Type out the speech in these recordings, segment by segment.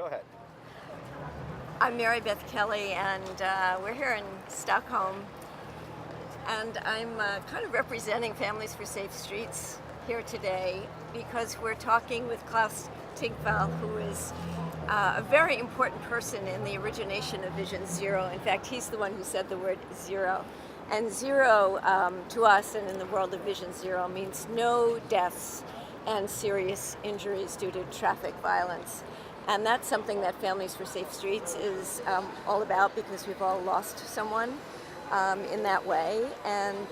Go ahead. I'm Beth Kelly, and we're here in Stockholm. And I'm kind of representing Families for Safe Streets here today because we're talking with Claes Tingvall, who is a very important person in the origination of Vision Zero. In fact, he's the one who said the word zero. And zero to us and in the world of Vision Zero means no deaths and serious injuries due to traffic violence. And that's something that Families for Safe Streets is all about, because we've all lost someone in that way. And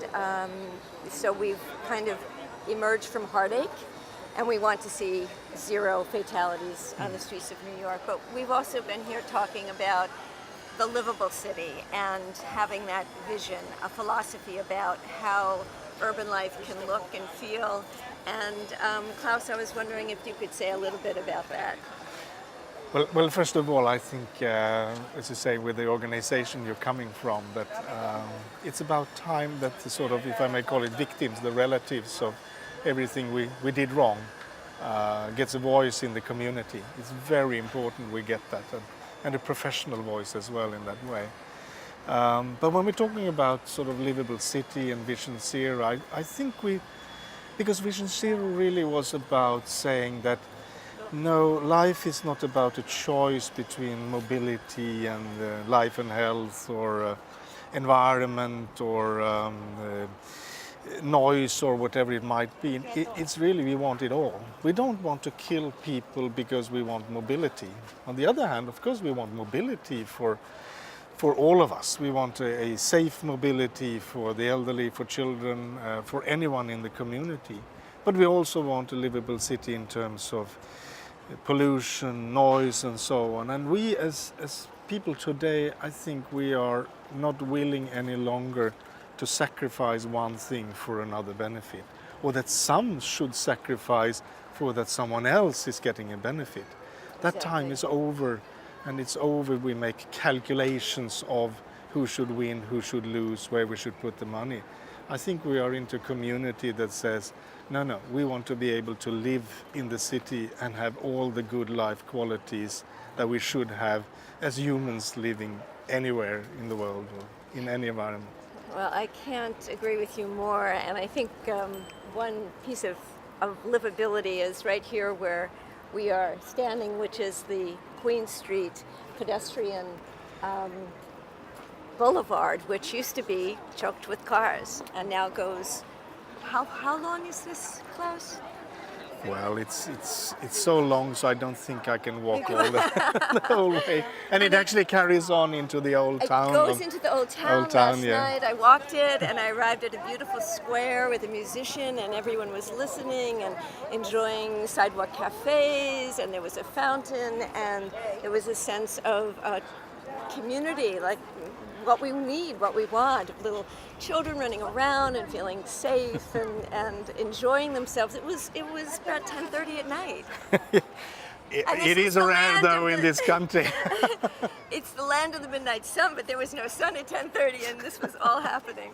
so we've kind of emerged from heartache, and we want to see zero fatalities on the streets of New York. But we've also been here talking about the livable city and having that vision, a philosophy about how urban life can look and feel. And Claes, I was wondering if you could say a little bit about that. Well, first of all, I think, as you say, with the organization you're coming from, that it's about time that the sort of, if I may call it, victims, the relatives of everything we did wrong, gets a voice in the community. It's very important we get that, and a professional voice as well in that way. But when we're talking about sort of livable city and Vision Zero, I think because Vision Zero really was about saying that no, life is not about a choice between mobility and life and health, or environment, or noise, or whatever it might be. It's really, we want it all. We don't want to kill people because we want mobility. On the other hand, of course, we want mobility for all of us. We want a safe mobility for the elderly, for children, for anyone in the community. But we also want a livable city in terms of pollution, noise, and so on. And we as people today, I think we are not willing any longer to sacrifice one thing for another benefit, or that some should sacrifice for that someone else is getting a benefit. That time is over, and it's over. We make calculations of who should win, who should lose, where we should put the money. I think we are into a community that says, no, we want to be able to live in the city and have all the good life qualities that we should have as humans living anywhere in the world or in any environment. Well, I can't agree with you more, and I think one piece of livability is right here where we are standing, which is the Queen Street pedestrian boulevard, which used to be choked with cars and now goes. How long is this, Claes? Well, it's so long, so I don't think I can walk all the whole way. And it actually carries on into the old town. It goes into the old town. Last night I walked it, and I arrived at a beautiful square with a musician, and everyone was listening and enjoying sidewalk cafes, and there was a fountain, and there was a sense of community, like what we need, what we want, little children running around and feeling safe and enjoying themselves. It was about 10:30 at night. It is rare though in this country. It's the land of the midnight sun, but there was no sun at 10:30, and this was all happening.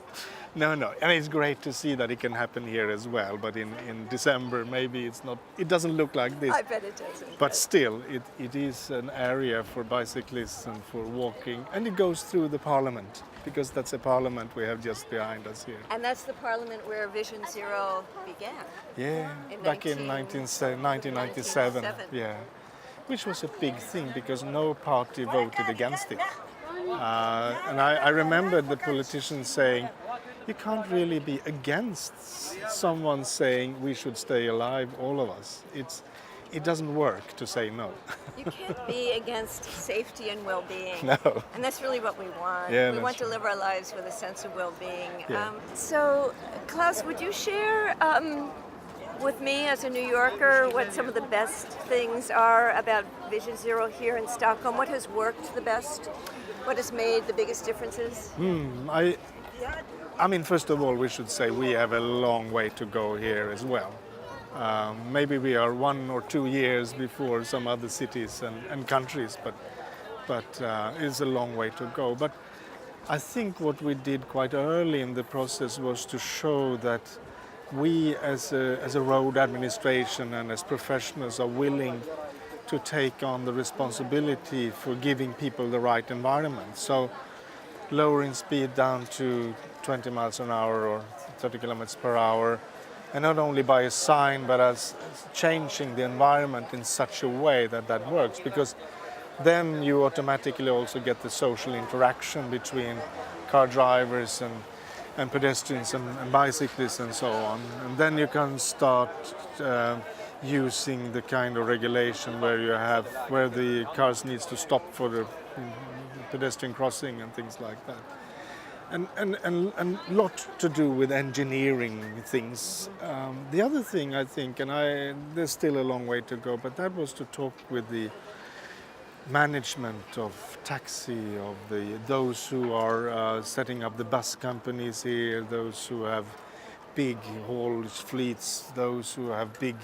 No, and it's great to see that it can happen here as well. But in December, maybe it's not. It doesn't look like this. I bet it doesn't. But still, it is an area for bicyclists and for walking, and it goes through the parliament, because that's a parliament we have just behind us here. And that's the parliament where Vision Zero began. Yeah, back in 1997. Yeah, which was a big thing because no party voted against it. And I remember the politicians saying, you can't really be against someone saying we should stay alive, all of us. It doesn't work to say no. You can't be against safety and well-being. No. And that's really what we want. Yeah, we want to true. live our lives with a sense of well-being. Yeah. So, Claes, would you share with me as a New Yorker what some of the best things are about Vision Zero here in Stockholm? What has worked the best? What has made the biggest differences? I mean, first of all, we should say we have a long way to go here as well. Maybe we are 1 or 2 years before some other cities and countries, but it's a long way to go. But I think what we did quite early in the process was to show that we as a road administration and as professionals are willing to take on the responsibility for giving people the right environment. So lowering speed down to 20 miles an hour or 30 kilometers per hour, and not only by a sign, but as changing the environment in such a way that that works, because then you automatically also get the social interaction between car drivers and pedestrians and bicyclists and so on. And then you can start using the kind of regulation where the cars needs to stop for the pedestrian crossing and things like that. And lot to do with engineering things. The other thing I think, there's still a long way to go, but that was to talk with the management of taxi, of those who are setting up the bus companies here, those who have big haulage fleets, those who have big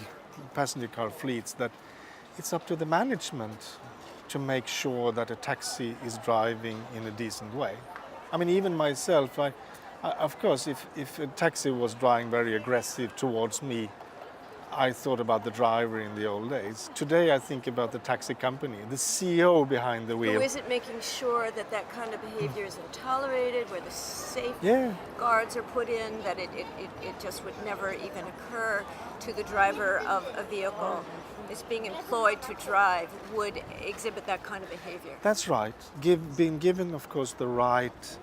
passenger car fleets, that it's up to the management to make sure that a taxi is driving in a decent way. I mean, even myself, I of course, if a taxi was driving very aggressive towards me, I thought about the driver in the old days. Today I think about the taxi company, the CEO behind the wheel. Who is it making sure that that kind of behavior isn't tolerated, where the safeguards are put in, that it just would never even occur to the driver of a vehicle is being employed to drive would exhibit that kind of behavior. That's right. Being given, of course, the right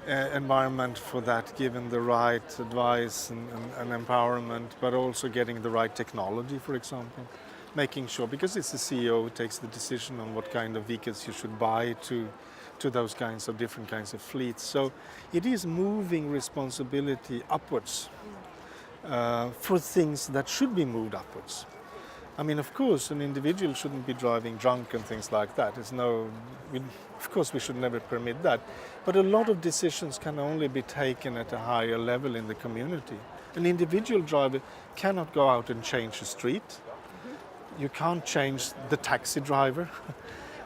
environment for that, given the right advice and empowerment, but also getting the right technology, for example. Making sure, because it's the CEO who takes the decision on what kind of vehicles you should buy to those kinds of different kinds of fleets. So it is moving responsibility upwards for things that should be moved upwards. I mean, of course, an individual shouldn't be driving drunk and things like that. Of course, we should never permit that. But a lot of decisions can only be taken at a higher level in the community. An individual driver cannot go out and change a street. Mm-hmm. You can't change the taxi driver.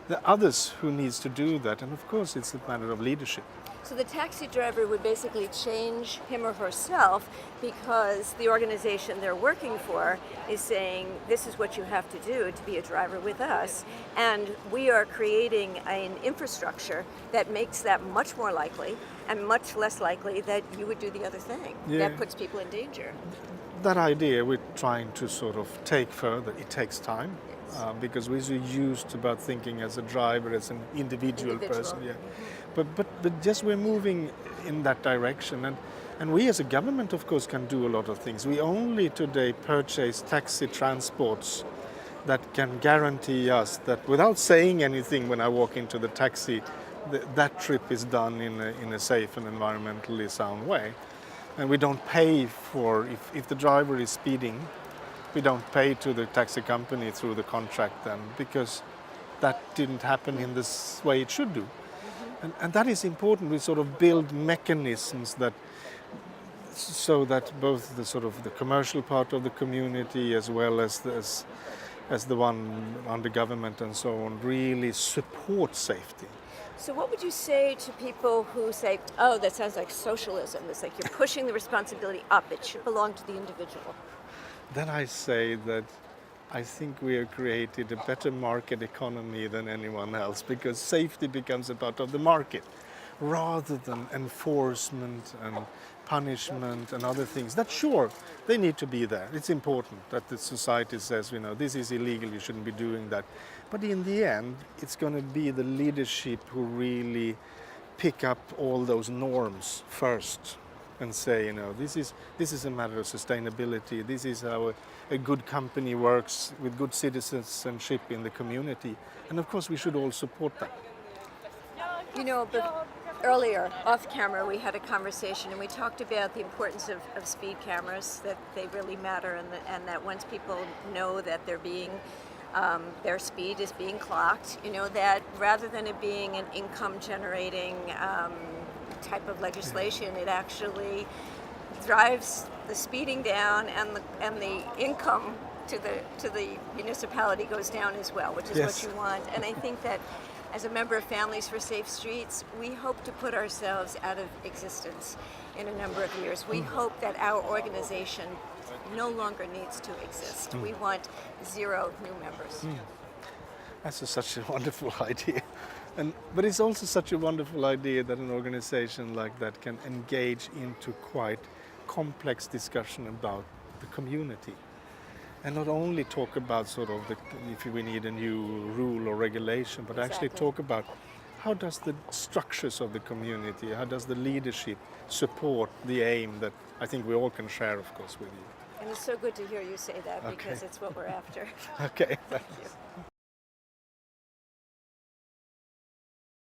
There are others who needs to do that. And of course, it's a matter of leadership. So the taxi driver would basically change him or herself because the organization they're working for is saying, this is what you have to do to be a driver with us. And we are creating an infrastructure that makes that much more likely and much less likely that you would do the other thing. Yeah. That puts people in danger. That idea we're trying to sort of take further. It takes time. Because we're so used about thinking as a driver, as an individual person. Yeah. Mm-hmm. But just we're moving in that direction. And we as a government, of course, can do a lot of things. We only today purchase taxi transports that can guarantee us that without saying anything when I walk into the taxi, that trip is done in a safe and environmentally sound way. And we don't pay for, if the driver is speeding, we don't pay to the taxi company through the contract then, because that didn't happen in this way it should do. Mm-hmm. And that is important. We sort of build mechanisms so that both the sort of the commercial part of the community as well as the one under government and so on really support safety. So what would you say to people who say, oh, that sounds like socialism. It's like you're pushing the responsibility up. It should belong to the individual. Then I say that I think we have created a better market economy than anyone else, because safety becomes a part of the market rather than enforcement and punishment and other things. That sure, they need to be there. It's important that the society says, this is illegal, you shouldn't be doing that. But in the end, it's going to be the leadership who really pick up all those norms first. And say, this is a matter of sustainability. This is how a good company works with good citizenship in the community. And of course, we should all support that. But earlier, off camera, we had a conversation and we talked about the importance of speed cameras, that they really matter, and that once people know that their speed is being clocked, that rather than it being an income generating type of legislation, it actually drives the speeding down, and the income to the municipality goes down as well, which is what you want. And I think that as a member of Families for Safe Streets, we hope to put ourselves out of existence in a number of years. We hope that our organization no longer needs to exist. We want 0 new members. Such a wonderful idea. But it's also such a wonderful idea that an organization like that can engage into quite complex discussion about the community. And not only talk about sort of if we need a new rule or regulation, but actually talk about how does the structures of the community, how does the leadership support the aim that I think we all can share, of course, with you. And it's so good to hear you say that because it's what we're after. Okay, thank you.